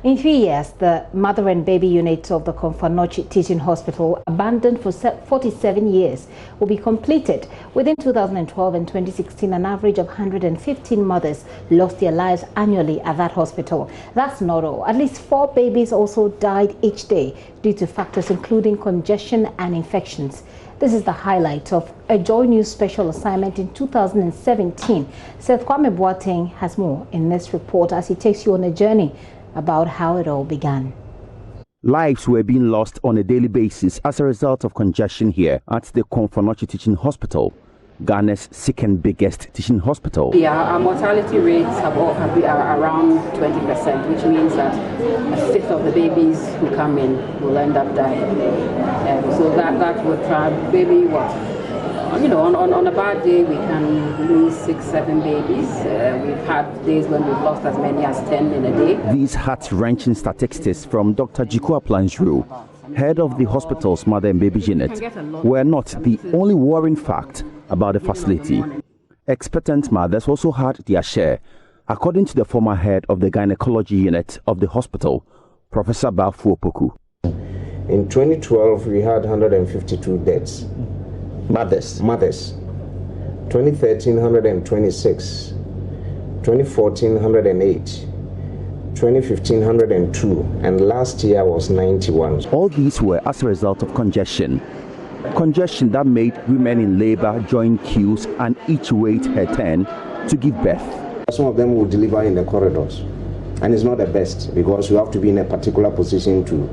In 3 years, the mother and baby units of the Komfanochi Teaching Hospital, abandoned for 47 years, will be completed. Within 2012 and 2016, an average of 115 mothers lost their lives annually at that hospital. That's not all. At least 4 babies also died each day due to factors including congestion and infections. This is the highlight of a JoyNews Special Assignment in 2017. Seth Kwame Boateng has more in this report as he takes you on a journey about how it all began. Lives were being lost on a daily basis as a result of congestion here at the Komfanochi Teaching Hospital, Ghana's second biggest teaching hospital. Yeah, our mortality rates are around 20%, which means that a fifth of the babies who come in will end up dying. So that would maybe on a bad day we can lose 6-7 babies. We've had days when we've lost as many as 10 in a day. These heart-wrenching statistics from Dr. Jikua Planjuru, head of the hospital's mother and baby unit, were not the only worrying fact about the facility. Expectant mothers also had their share, according to the former head of the gynecology unit of the hospital, Professor Bafu Opoku. In 2012, we had 152 deaths. Mothers. 2013, 126. 2014, 108. 2015, 102. And last year was 91. All these were as a result of congestion. Congestion that made women in labor join queues and each wait her turn to give birth. Some of them will deliver in the corridors. And it's not the best because you have to be in a particular position to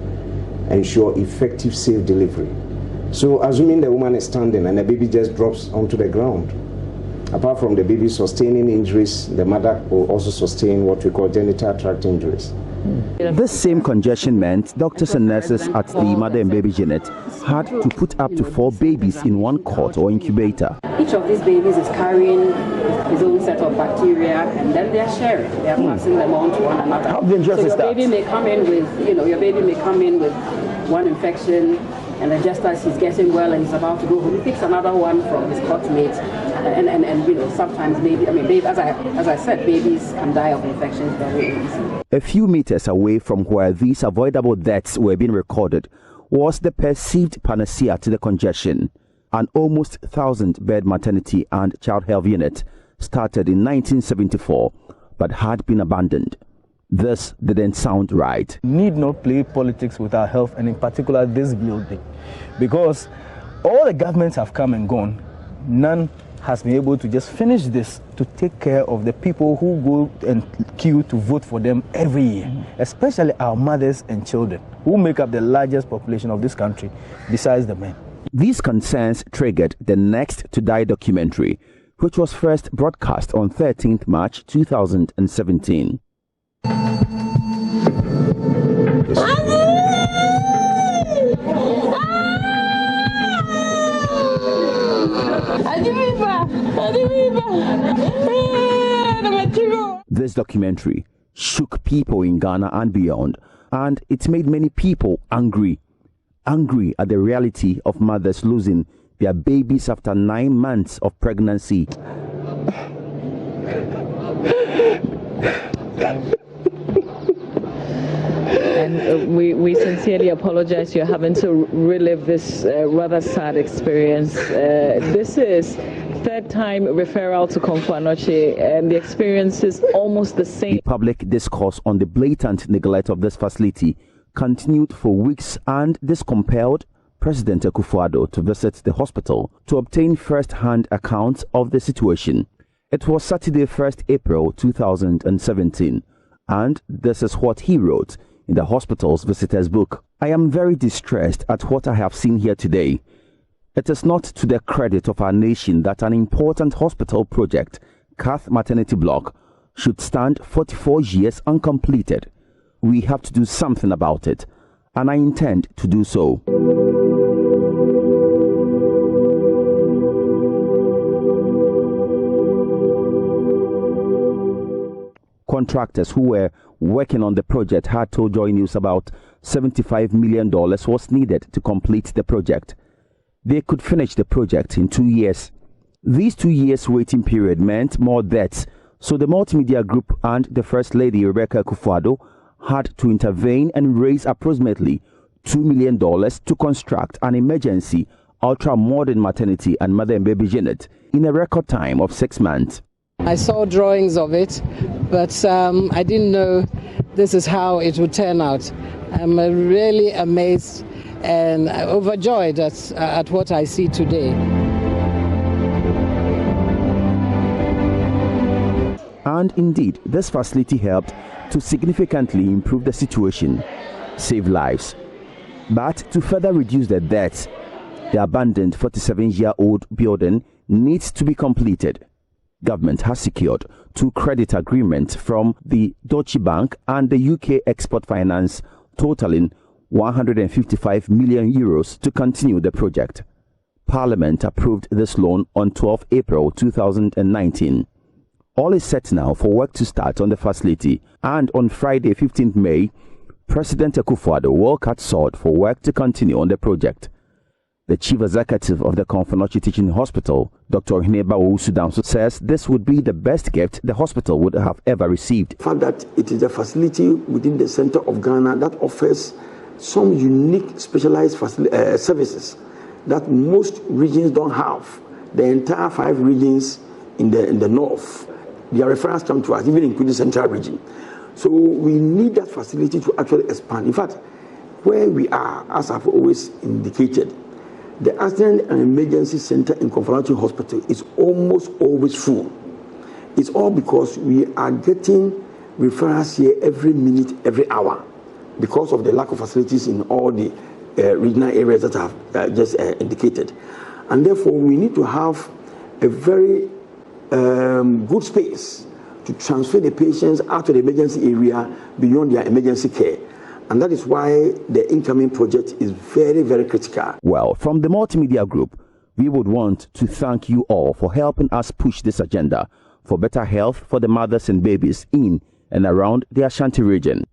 ensure effective, safe delivery. So assuming the woman is standing and the baby just drops onto the ground, apart from the baby sustaining injuries, the mother will also sustain what we call genital tract injuries. This same congestion meant doctors and nurses at the mother and baby unit had to put up to 4 babies in one cot or incubator. Each of these babies is carrying his own set of bacteria, and then they are sharing. They are passing them on to one another. How dangerous is that? Your baby may come in with one infection, and then just as he's getting well and he's about to go home, he picks another one from his cot mate, and sometimes as I said, babies can die of infections very easily. A few meters away from where these avoidable deaths were being recorded was the perceived panacea to the congestion. An almost 1,000-bed maternity and child health unit started in 1974 but had been abandoned. This didn't sound right. Need not play politics with our health, and in particular this building, because all the governments have come and gone. None has been able to just finish this to take care of the people who go and queue to vote for them every year, especially our mothers and children, who make up the largest population of this country besides the men. These concerns triggered the Next to Die documentary, which was first broadcast on 13th March 2017. This documentary shook people in Ghana and beyond, and it made many people angry at the reality of mothers losing their babies after 9 months of pregnancy. And we sincerely apologize you're having to relive this rather sad experience. This is third time referral to Komfanochi, and the experience is almost the same. The public discourse on the blatant neglect of this facility continued for weeks, and this compelled President Akufo-Addo to visit the hospital to obtain first-hand accounts of the situation. It was Saturday, 1st April 2017, and this is what he wrote in the hospital's visitors book. I am very distressed at what I have seen here today. It is not to the credit of our nation that an important hospital project, KATH maternity block, should stand 44 years uncompleted. We have to do something about it, and I intend to do so. Contractors who were working on the project had told Joy News about $75 million was needed to complete the project. They could finish the project in 2 years. These 2 years waiting period meant more deaths, so the multimedia group and the First Lady Rebecca Akufo-Addo had to intervene and raise approximately $2 million to construct an emergency ultra-modern maternity and mother and baby unit in a record time of 6 months. I saw drawings of it, but I didn't know this is how it would turn out. I'm really amazed and overjoyed at what I see today. And indeed, this facility helped to significantly improve the situation, save lives. But to further reduce the deaths, the abandoned 47-year-old building needs to be completed. Government has secured 2 credit agreements from the Deutsche Bank and the UK Export Finance, totaling €155 million to continue the project. Parliament approved this loan on 12 April 2019. All is set now for work to start on the facility, and on Friday 15th May, President Akufo-Addo will cut sod for work to continue on the project. The chief executive of the Komfo Teaching Hospital, Dr. Hineba Owusu-Damso, says this would be the best gift the hospital would have ever received. The fact that it is a facility within the center of Ghana that offers some unique specialized services that most regions don't have. The entire 5 regions in the north, their referrals come to us, even including the central region. So we need that facility to actually expand. In fact, where we are, as I've always indicated, the Accident and Emergency Center in Komfo Hospital is almost always full. It's all because we are getting referrals here every minute, every hour, because of the lack of facilities in all the regional areas that I have just indicated. And therefore, we need to have a very good space to transfer the patients out of the emergency area beyond their emergency care. And that is why the incoming project is very, very critical. Well, from the Multimedia Group, we would want to thank you all for helping us push this agenda for better health for the mothers and babies in and around the Ashanti region.